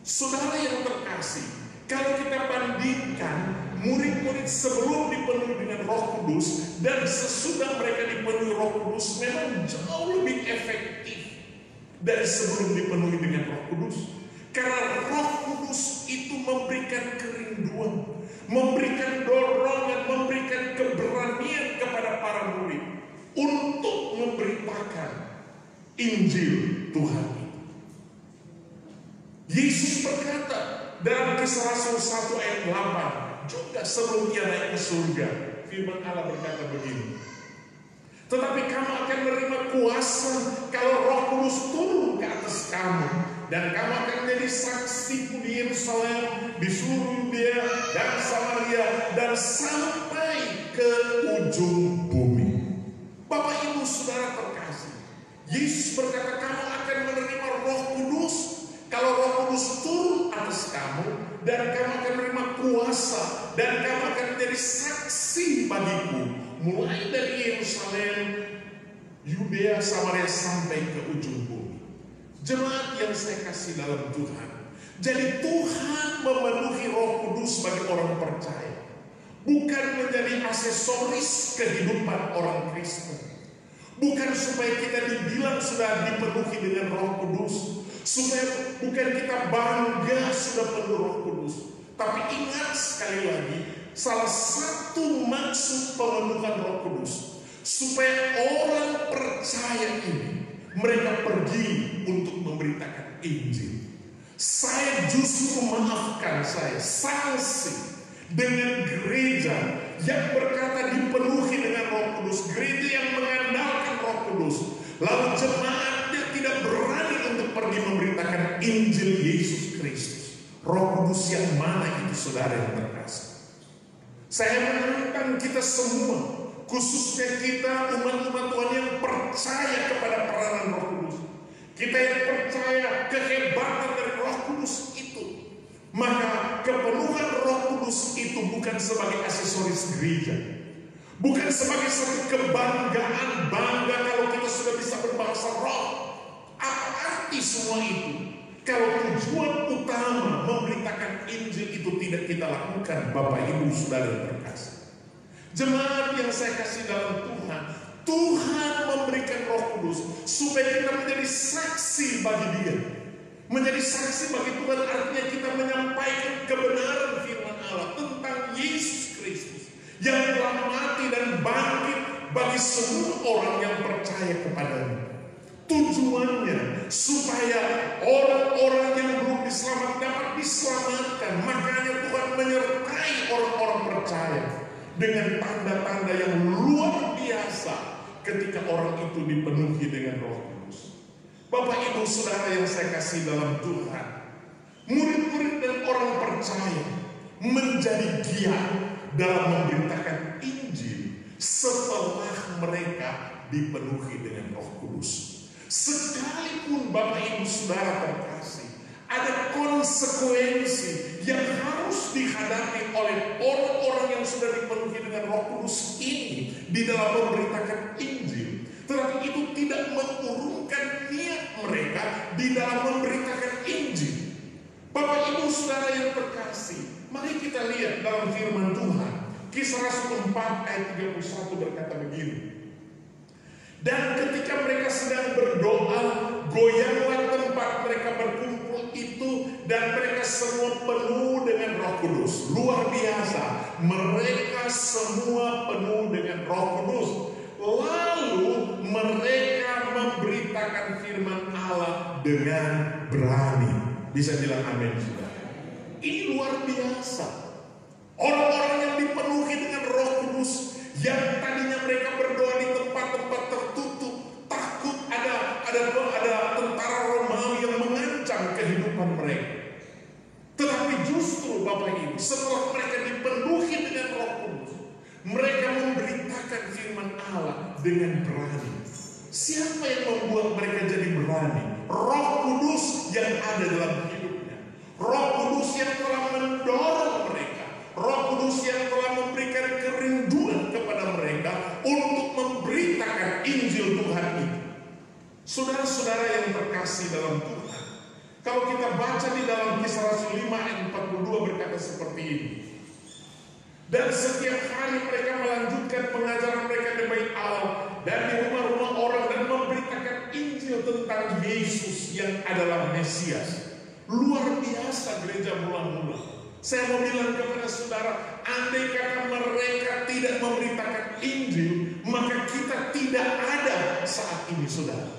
Saudara yang terkasih, kalau kita bandingkan murid-murid sebelum dipenuhi dengan Roh Kudus dan sesudah mereka dipenuhi Roh Kudus, memang jauh lebih efektif dari sebelum dipenuhi dengan Roh Kudus. Karena Roh Kudus itu memberikan kerinduan, memberikan dorongan, memberikan keberanian kepada para murid untuk memberitakan Injil Tuhan itu. Yesus berkata dalam Kisah Rasul 1 ayat 8, juga sebelum ia naik ke surga, firman Allah berkata begini. Tetapi kamu akan menerima kuasa kalau Roh Kudus turun ke atas kamu, dan kamu akan menjadi saksiku di Yerusalem, di seluruh Yudea dan Samaria, dan sampai ke ujung bumi. Bapak Ibu Saudara terkasih, Yesus berkata kamu akan menerima Roh Kudus kalau Roh Kudus turun atas kamu, dan kamu akan menerima kuasa, dan kamu akan menjadi saksi bagiku, mulai dari Yerusalem, Yudea, Samaria, sampai ke ujung bumi. Jemaat yang saya kasih dalam Tuhan, jadi Tuhan memenuhi Roh Kudus bagi orang percaya, bukan menjadi aksesoris kehidupan orang Kristen, bukan supaya kita dibilang sudah dipenuhi dengan Roh Kudus, supaya bukan kita bangga sudah penuh Roh Kudus. Tapi ingat sekali lagi, salah satu maksud pemenuhan Roh Kudus, supaya orang percaya ini mereka pergi untuk memberitakan Injil. Saya justru memaafkan, saya sanksi dengan gereja yang berkata dipenuhi dengan Roh Kudus, gereja yang mengandalkan Roh Kudus, lalu jemaatnya tidak berani untuk pergi memberitakan Injil Yesus Kristus. Roh Kudus yang mana itu, saudara yang terkasih? Saya menantang kita semua, khususnya kita umat-umat Tuhan yang percaya kepada peranan Roh Kudus, kita yang percaya kehebatan dari Roh Kudus itu, maka kepenuhan Roh Kudus itu bukan sebagai aksesoris gereja, bukan sebagai satu kebanggaan, bangga kalau kita sudah bisa berbahasa roh. Apa arti semua itu kalau tujuan utama memberitakan Injil itu tidak kita lakukan? Bapak Ibu Saudara yang terkasih, jemaat yang saya kasih dalam Tuhan, Tuhan memberikan Roh Kudus supaya kita menjadi saksi bagi Dia. Menjadi saksi bagi Tuhan artinya kita menyampaikan kebenaran firman Allah tentang Yesus Kristus yang telah mati dan bangkit bagi semua orang yang percaya kepadanya. Tujuannya supaya orang-orang yang belum diselamatkan dapat diselamatkan. Makanya Tuhan menyertai percaya dengan tanda-tanda yang luar biasa ketika orang itu dipenuhi dengan Roh Kudus. Bapak Ibu Saudara yang saya kasih dalam Tuhan, murid-murid dan orang percaya menjadi giat dalam memberitakan Injil setelah mereka dipenuhi dengan Roh Kudus. Sekalipun Bapak Ibu Saudara terkasih, ada konsekuensi yang harus dihadapi oleh orang-orang yang sudah dipenuhi dengan Roh Kudus ini di dalam memberitakan Injil. Tetapi itu tidak mengurungkan niat mereka di dalam memberitakan Injil. Bapak Ibu Saudara yang terkasih, mari kita lihat dalam firman Tuhan. Kisah Rasul 4 ayat 31 berkata begini. Dan ketika mereka sedang berdoa, goyanglah tempat mereka berkumpul itu, dan mereka semua penuh dengan Roh Kudus. Luar biasa, mereka semua penuh dengan Roh Kudus. Lalu mereka memberitakan firman Allah dengan berani. Bisa bilang amin, saudara. Ini luar biasa. Orang-orang yang dipenuhi dengan Roh Kudus, yang tadinya mereka berdoa di tempat-tempat tertutup, takut ada tentara Romawi yang mengancam kehidupan mereka. Tetapi justru Bapak Ibu, setelah mereka dipenuhi dengan Roh Kudus, mereka memberitakan firman Allah dengan berani. Siapa yang membuat mereka jadi berani? Roh Kudus yang ada dalam hidupnya. Roh Kudus yang telah mendorong mereka. Roh Kudus yang telah memberikan kerinduan kepada mereka untuk memberitakan Injil Tuhan itu. Saudara-saudara yang terkasih dalam Tuhan, kalau kita baca di dalam Kisah Rasul 5 ayat 42 berkata seperti ini. Dan setiap hari mereka melanjutkan pengajaran mereka di Bait Allah dan di rumah-rumah orang dan memberitakan Injil tentang Yesus yang adalah Mesias. Luar biasa gereja mula-mula. Saya mau bilang kepada saudara, andai kata mereka tidak memberitakan Injil, maka kita tidak ada saat ini, saudara.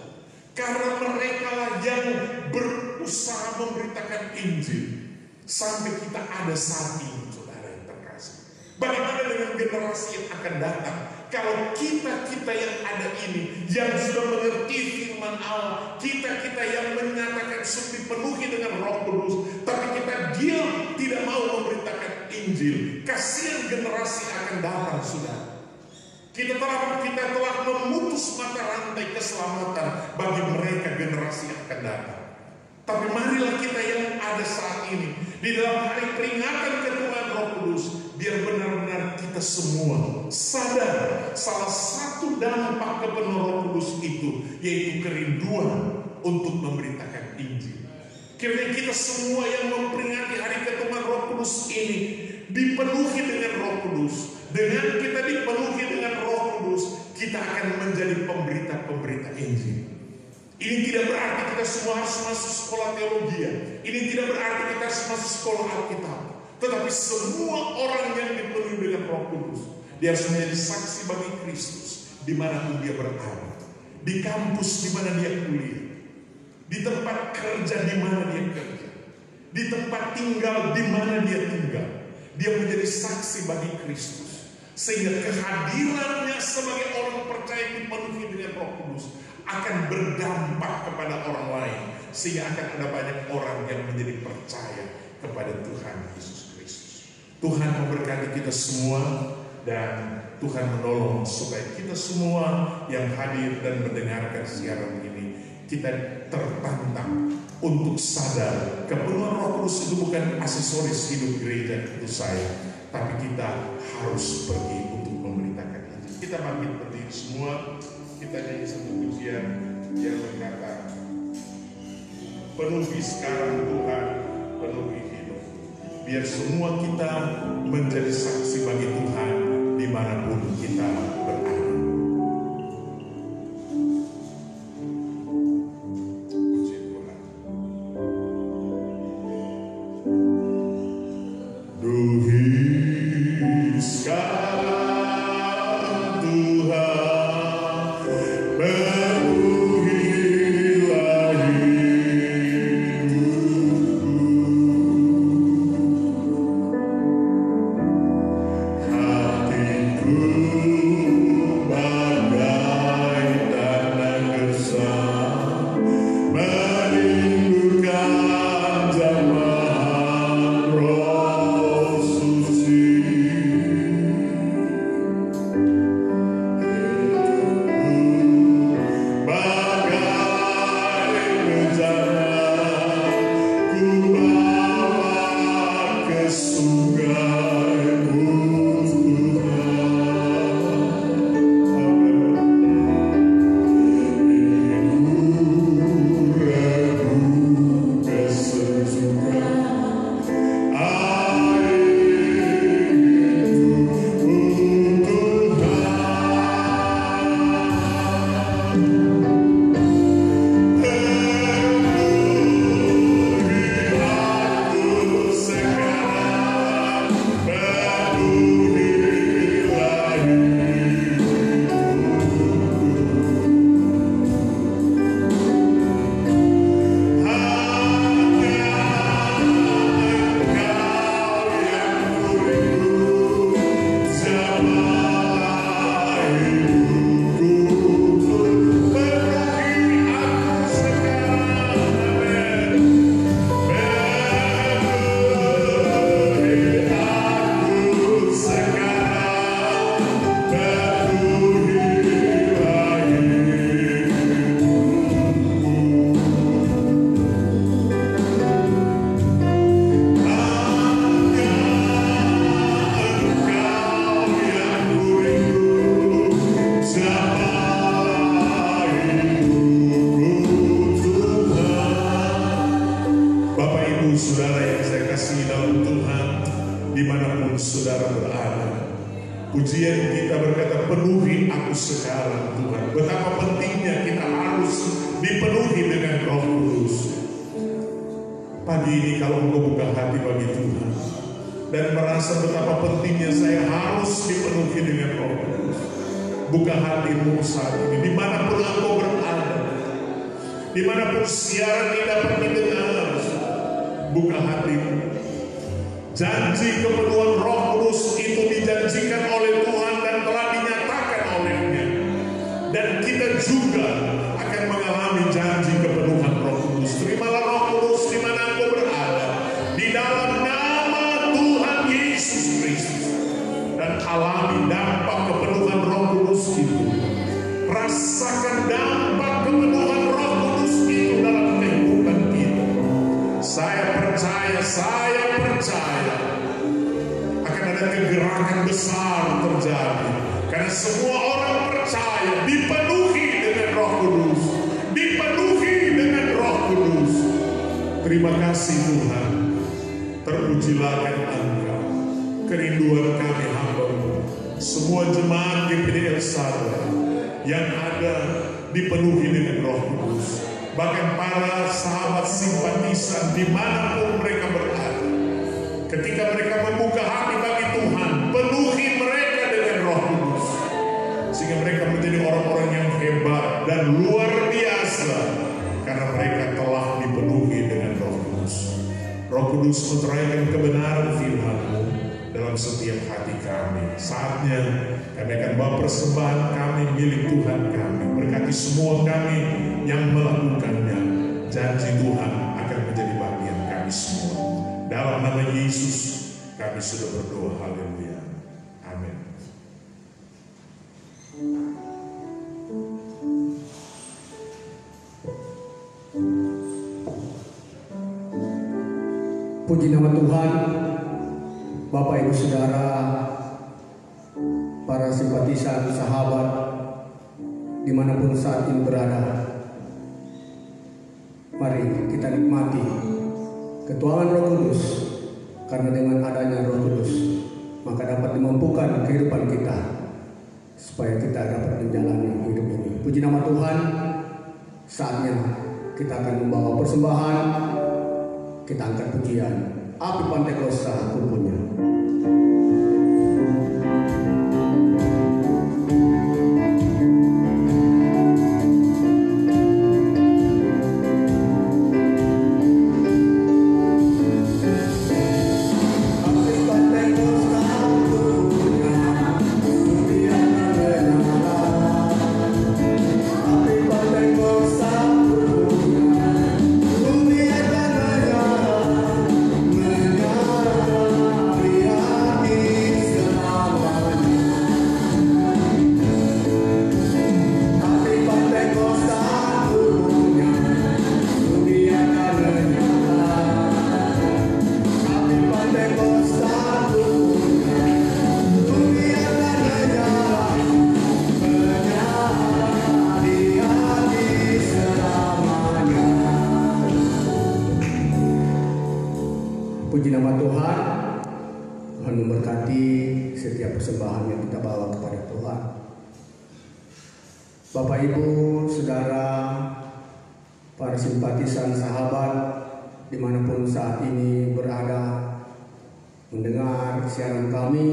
Karena mereka lah yang berusaha memberitakan Injil sampai kita ada saat ini, saudara yang terkasih. Bagaimana dengan generasi yang akan datang? Kalau kita yang ada ini, yang sudah mengerti firman Allah, kita yang menyatakan sudah dipenuhi dengan Roh Kudus, tapi kita diam, tidak mau memberitakan Injil. Kasihan generasi akan datang, saudara. Kita telah memutus mata rantai keselamatan bagi mereka generasi yang akan datang. Tapi marilah kita yang ada saat ini, di dalam hari peringatan ketuhanan Roh Kudus, biar benar-benar kita semua sadar salah satu dampak kepenuhan Roh Kudus itu, yaitu kerinduan untuk memberitakan Injil. Kiranya kita semua yang memperingati hari ketuhanan Roh Kudus ini dipenuhi dengan Roh Kudus. Dengan kita dipenuhi dengan Roh Kudus, kita akan menjadi pemberita-pemberita Injil. Ini tidak berarti kita semua harus masuk sekolah teologi. Ini tidak berarti kita harus masuk sekolah Alkitab. Tetapi semua orang yang dipenuhi dengan Roh Kudus, dia harus menjadi saksi bagi Kristus dimanapun dia berada. Di kampus di mana dia kuliah, di tempat kerja di mana dia kerja, di tempat tinggal di mana dia tinggal, dia menjadi saksi bagi Kristus. Sehingga kehadirannya sebagai orang percaya yang dipenuhi dengan Roh Kudus akan berdampak kepada orang lain, sehingga akan ada banyak orang yang menjadi percaya kepada Tuhan Yesus Kristus. Tuhan memberkati kita semua, dan Tuhan menolong supaya kita semua yang hadir dan mendengarkan siaran ini, kita tertantang untuk sadar kepenuhan Roh Kudus itu bukan aksesoris hidup gereja itu saya, tapi kita harus pergi untuk memberitakan Injil. Kita bangkit berdiri semua, kita nyanyi satu pujian yang berkata, penuhi sekarang Tuhan, penuhi hidup. Biar semua kita menjadi saksi bagi Tuhan dimanapun kita berada. Puji Tuhan. Penuhi sekarang Tuhan. Pujian kita berkata, penuhi aku sekarang Tuhan. Betapa pentingnya kita harus dipenuhi dengan Roh Kudus. Pagi ini kalau engkau buka hati bagi Tuhan dan merasa betapa pentingnya saya harus dipenuhi dengan Roh Kudus, buka hatimu saat ini, dimanapun engkau berada, dimanapun siaran ini dapat didengar, buka hatimu. Janji kepenuhan Roh Kudus itu dijanjikan oleh Tuhan dan telah dinyatakan olehnya. Dan kita juga akan mengalami janji kepenuhan Roh Kudus. Terimalah Roh Kudus di mana engkau berada, di dalam nama Tuhan Yesus Kristus, dan alami dampak kepenuhan Roh Kudus itu. Rasakan dampak kepenuhan Roh Kudus itu dalam kehidupan kita. Saya percaya akan ada kegerakan besar terjadi, karena semua orang percaya dipenuhi dengan Roh Kudus, dipenuhi dengan Roh Kudus. Terima kasih Tuhan, terpujilah Engkau. Kerinduan kami hamba-Mu, semua jemaat GPD El Shaddai yang ada dipenuhi dengan Roh Kudus. Bahkan para sahabat simpatisan dimanapun mereka berada, ketika mereka membuka hati bagi Tuhan, penuhi mereka dengan Roh Kudus, sehingga mereka menjadi orang-orang yang hebat dan luar biasa, karena mereka telah dipenuhi dengan Roh Kudus. Roh Kudus mencurahkan kebenaran firman-Mu dalam setiap hati kami. Saatnya kami akan bawa persembahan kami milik Tuhan kami. Berkati semua kami yang melakukannya. Janji Tuhan akan menjadi bagian kami semua. Dalam nama Yesus kami sudah berdoa. Haleluya. Amin. Puji nama Tuhan. Bapak Ibu Saudara, para simpatisan, sahabat, dimanapun saat ini berada, mari kita nikmati ketuanan Roh Kudus, karena dengan adanya Roh Kudus maka dapat dimampukan kehidupan kita supaya kita dapat menjalani hidup ini. Puji nama Tuhan. Saatnya kita akan membawa persembahan, kita angkat pujian api Pantekosta kumpulnya. Amin. Puji nama Tuhan. Tuhan memberkati setiap persembahan yang kita bawa kepada Tuhan. Bapak, Ibu, Saudara, para simpatisan, sahabat, dimanapun saat ini berada mendengar siaran kami,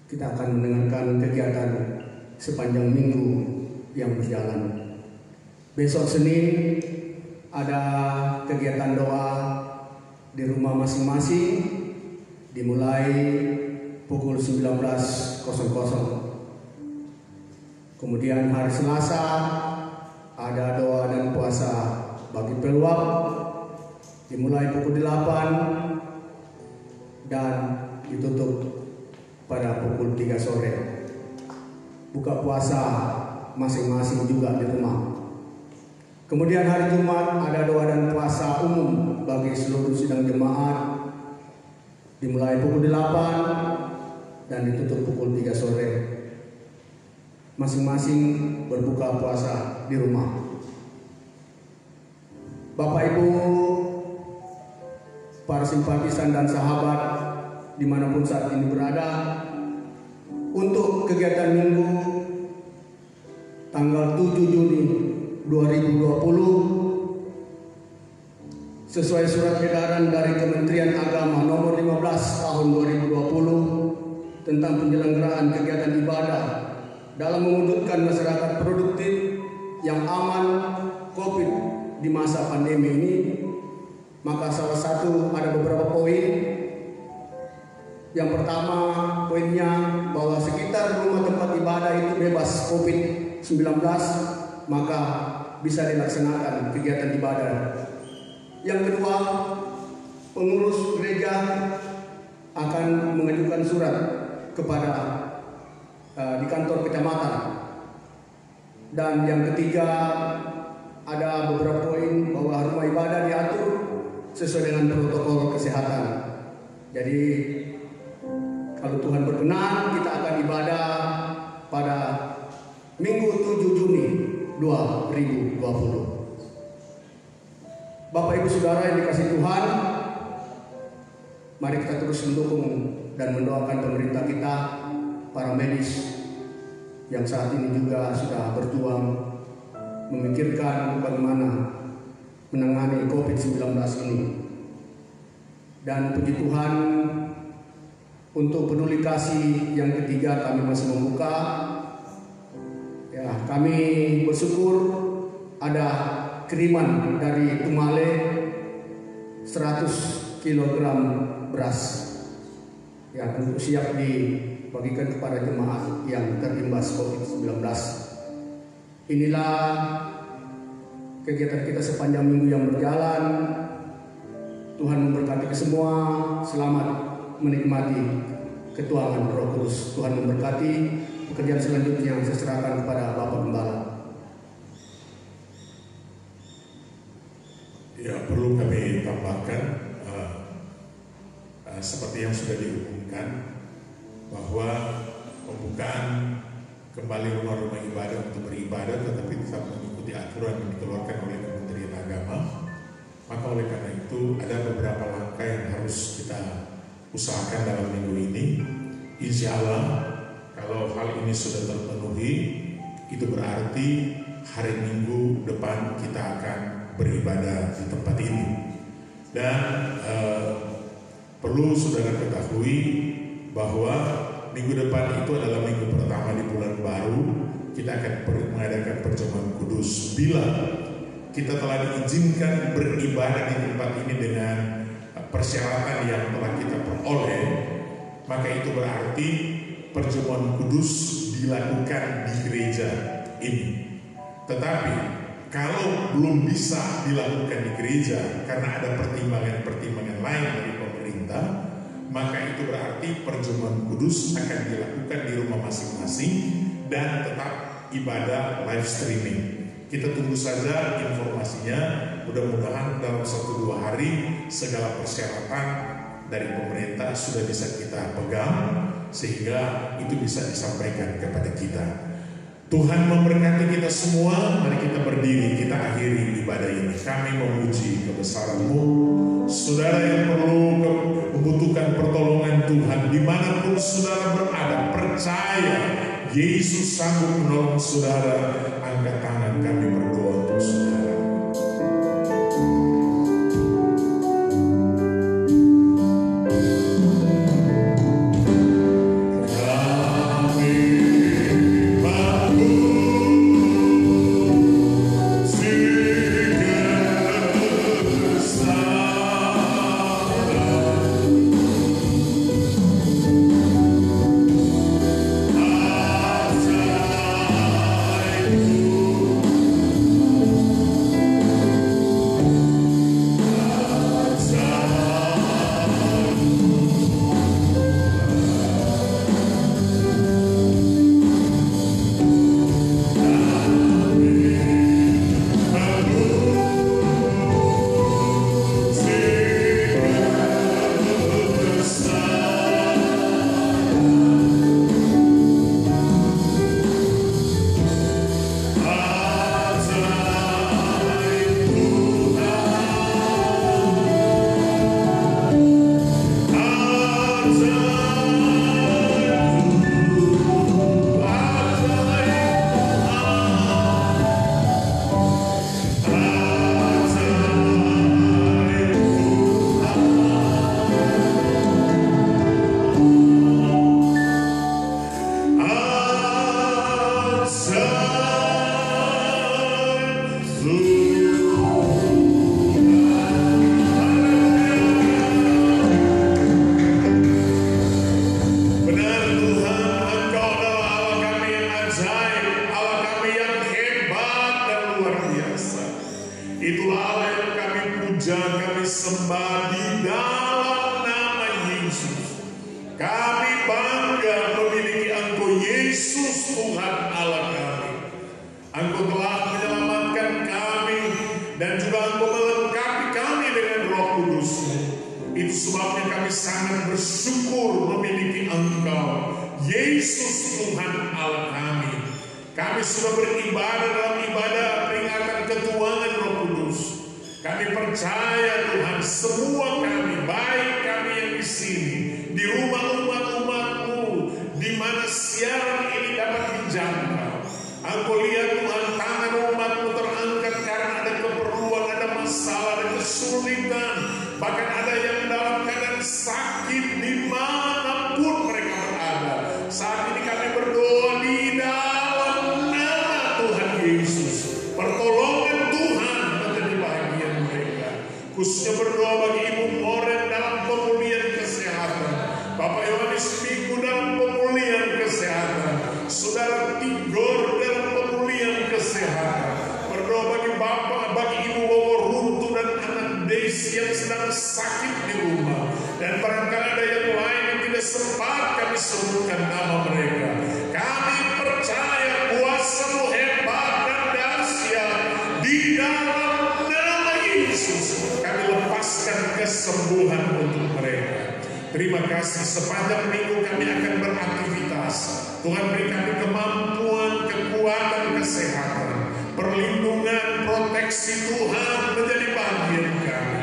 kita akan mendengarkan kegiatan sepanjang minggu yang berjalan. Besok Senin ada kegiatan doa di rumah masing-masing dimulai pukul 19.00. Kemudian hari Selasa ada doa dan puasa bagi peluang dimulai pukul 8 dan ditutup pada pukul 3 sore. Buka puasa masing-masing juga di rumah. Kemudian hari Jumat ada doa dan puasa umum bagi seluruh sidang jemaat dimulai pukul 8 dan ditutup pukul 3 sore. Masing-masing berbuka puasa di rumah. Bapak, Ibu, para simpatisan dan sahabat dimanapun saat ini berada, untuk kegiatan minggu tanggal 7 Juni 2020 sesuai surat edaran dari Kementerian Agama nomor 15 tahun 2020 tentang penyelenggaraan kegiatan ibadah dalam mewujudkan masyarakat produktif yang aman COVID di masa pandemi ini, maka salah satu ada beberapa poin. Yang pertama, poinnya bahwa sekitar rumah tempat ibadah itu bebas COVID-19, maka bisa dilaksanakan kegiatan ibadah. Yang kedua, pengurus gereja akan mengajukan surat kepada di kantor kecamatan. Dan yang ketiga, ada beberapa poin bahwa rumah ibadah diatur sesuai dengan protokol kesehatan. Jadi kalau Tuhan berkenan, kita akan ibadah pada Minggu 7 Juni 2020. Bapak, Ibu, Saudara yang dikasihi Tuhan, mari kita terus mendukung dan mendoakan pemerintah kita, para medis yang saat ini juga sudah berjuang memikirkan bagaimana menangani COVID-19 ini. Dan puji Tuhan, untuk peduli kasih yang ketiga kami masih membuka. Ya, kami bersyukur ada kiriman dari Tumale 100 kg beras yang untuk siap dibagikan kepada jemaat yang terimbas COVID-19. Inilah kegiatan kita sepanjang minggu yang berjalan. Tuhan memberkati semua. Selamat menikmati ketuangan Roh Kudus. Tuhan memberkati. Pekerjaan selanjutnya saya serahkan kepada Bapak Gembala. Ya, perlu kami tambahkan seperti yang sudah diumumkan bahwa pembukaan kembali rumah-rumah ibadah untuk beribadah tetapi tetap mengikuti aturan yang dikeluarkan oleh Kementerian Agama. Maka oleh karena itu ada beberapa langkah yang harus kita usahakan dalam minggu ini. Insya Allah kalau hal ini sudah terpenuhi, itu berarti hari Minggu depan kita akan beribadah di tempat ini. Dan perlu saudara ketahui bahwa minggu depan itu adalah minggu pertama di bulan baru. Kita akan mengadakan perjamuan kudus. Bila kita telah diizinkan beribadah di tempat ini dengan persyaratan yang telah kita peroleh, maka itu berarti perjamuan kudus dilakukan di gereja ini. Tetapi kalau belum bisa dilakukan di gereja karena ada pertimbangan-pertimbangan lain dari pemerintah, maka itu berarti perjamuan kudus akan dilakukan di rumah masing-masing dan tetap ibadah live streaming. Kita tunggu saja informasinya. Mudah-mudahan dalam 1-2 hari segala persyaratan dari pemerintah sudah bisa kita pegang sehingga itu bisa disampaikan kepada kita. Tuhan memberkati kita semua. Mari kita berdiri, kita akhiri ibadah ini. Kami memuji kebesaran-Mu. Saudara yang perlu Tuhan, dimanapun saudara berada, percaya Yesus sanggup menolong saudara. Angkat tangan, kami berdoa untuk saudara. Itulah Allah yang kami puja, kami sembah di dalam nama Yesus. Kami bangga memiliki Engkau, Yesus Tuhan Allah kami. Engkau telah menyelamatkan kami dan juga Engkau melengkapi kami dengan Roh Kudus-Mu. Itu sebabnya kami sangat bersyukur memiliki Engkau, Yesus Tuhan Allah kami. Kami sudah beribadah dalam ibadah peringatan ketuhanan Roh Kudus. Kami percaya Tuhan, semua kami, baik kami yang di sini, di rumah umat-umat-Mu, di mana siaran ini dapat dijangkau. Engkau lihat Tuhan, tangan umat-Mu terangkat karena ada keperluan, ada masalah, ada kesulitan, bahkan ada yang dalam keadaan sakit dimanapun mereka berada. Saat ini kami berdoa di dalam nama Tuhan Yesus, pertolongan Tuhan menjadi bahagian mereka. Khususnya berdoa bagi Ibu Moren dalam pemulihan kesehatan, Bapak Yohanes Minggu dalam pemulihan kesehatan, Saudara Tigor dalam pemulihan kesehatan. Berdoa bagi Bapak, bagi Ibu Wowo Runtu dan anak Desi yang sedang sakit di rumah, dan barangkali ada yang lain yang tidak sempat kami sebutkan nama mereka. Kami percaya kuasa-Mu hebat dan dahsyat di dalam nama Yesus. Kami lepaskan kesembuhan untuk mereka. Terima kasih, sepanjang minggu kami akan beraktivitas. Tuhan beri kami kemampuan, kekuatan, kesehatan, perlindungan, proteksi Tuhan menjadi bagian kami.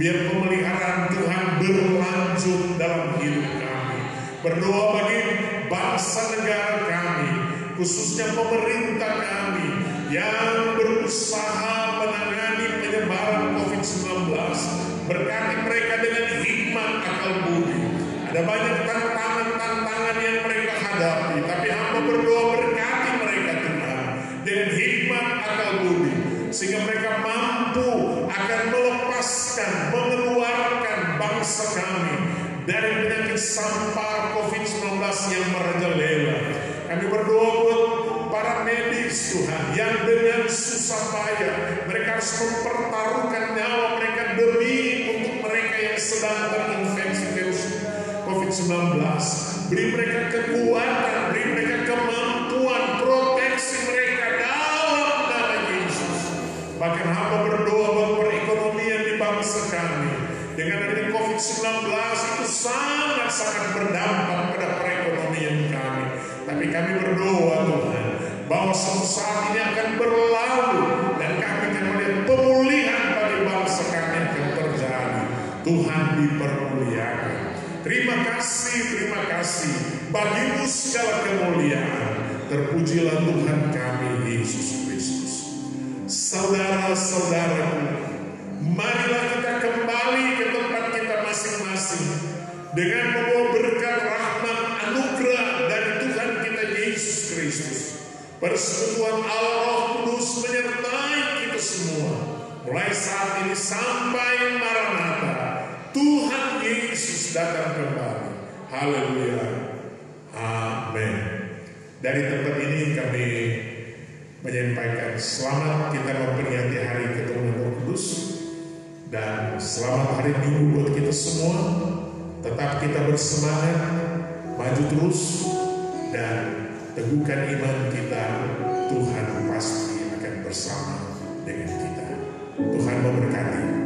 Biar pemeliharaan Tuhan berlanjut dalam hidup kami. Berdoa bagi bangsa negara kami, khususnya pemerintah kami yang berusaha menangani penyebaran COVID-19. Berkati mereka dengan hikmat akal budi. Ada banyak tantangan-tantangan yang mereka hadapi, tapi hamba berdoa berkati mereka Tuhan dengan hikmat akal budi, sehingga mereka mampu akan melepaskan, mengeluarkan bangsa kami dari penyakit sampar COVID-19 yang merajalela. Kami berdoa buat para medis Tuhan yang dengan susah payah mereka harus mempertaruhkan nyawa mereka demi untuk mereka yang sedang terinfeksi virus COVID-19. Beri mereka kekuatan, beri mereka kemampuan, proteksi mereka dalam nama Yesus. Bahkan hamba berdoa buat perekonomian di bangsa kami. Dengan adanya COVID-19 itu sangat-sangat berdampak pada perekonomian kami. Tapi kami berdoa Tuhan, bahwa suatu saat ini akan berlalu dan kami akan melihat pemulihan bagi bangsa kami yang akan terjadi. Tuhan dipermuliakan. Terima kasih. Bagimu segala kemuliaan. Terpujilah Tuhan kami Yesus Kristus. Saudara-saudaraku, marilah kita kembali ke tempat kita masing-masing dengan membawa berkat rahmat anugerah dari Tuhan kita Yesus Kristus. Persekutuan Allah Roh Kudus menyertai kita semua mulai saat ini sampai Maranatha. Tuhan Yesus datang kembali. Haleluya. Amin. Dari tempat ini kami menyampaikan selamat kita memperingati hari ketemu Roh Kudus, dan selamat hari Minggu buat kita semua. Tetap kita bersemangat, maju terus, dan teguhkan iman kita. Tuhan pasti akan bersama dengan kita. Tuhan memberkati.